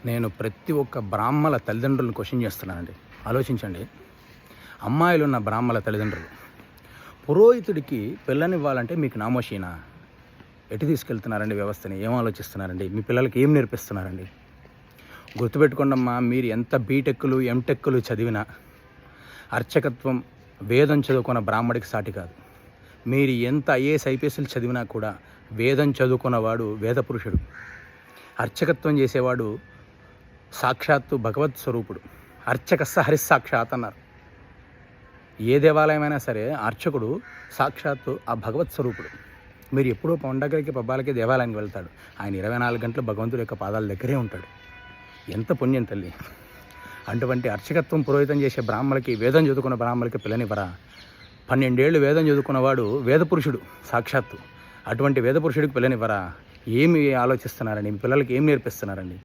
నేను ప్రతి ఒక్క బ్రాహ్మల తల్లిదండ్రులను క్వశ్చన్ చేస్తున్నానండి. ఆలోచించండి. అమ్మాయిలున్న బ్రాహ్మల తల్లిదండ్రులు పురోహితుడికి పిల్లనివ్వాలంటే మీకు నామోషీనా? ఎటు తీసుకెళ్తున్నారండి వ్యవస్థని? ఏం ఆలోచిస్తున్నారండి? మీ పిల్లలకి ఏం నేర్పిస్తున్నారండి? గుర్తుపెట్టుకోండమ్మా, మీరు ఎంత బీటెక్కులు ఎంటెక్కులు చదివినా అర్చకత్వం వేదం చదువుకున్న బ్రాహ్మడికి సాటి కాదు. మీరు ఎంత ఐఏఎస్ ఐపీఎస్లు చదివినా కూడా వేదం చదువుకున్నవాడు వేద పురుషుడు. అర్చకత్వం చేసేవాడు సాక్షాత్తు భగవత్ స్వరూపుడు. అర్చకస్స హరిస్సాక్షాత్ అన్నారు. ఏ దేవాలయమైనా సరే అర్చకుడు సాక్షాత్తు ఆ భగవత్ స్వరూపుడు. మీరు ఎప్పుడూ పండగలకి పబ్బాలకి దేవాలయానికి వెళ్తాడు, ఆయన 24 గంటలు భగవంతుడి యొక్క పాదాల దగ్గరే ఉంటాడు. ఎంత పుణ్యం తల్లి! అటువంటి అర్చకత్వం పురోహితం చేసే బ్రాహ్మలకి, వేదం చదువుకున్న బ్రాహ్మలకి పిల్లనివ్వరా? 12 ఏళ్ళు వేదం చదువుకున్నవాడు వేద పురుషుడు సాక్షాత్తు. అటువంటి వేద పురుషుడికి పిల్లనివ్వరా? ఏమి ఆలోచిస్తున్నారండి? మీ పిల్లలకి ఏం నేర్పిస్తున్నారండి?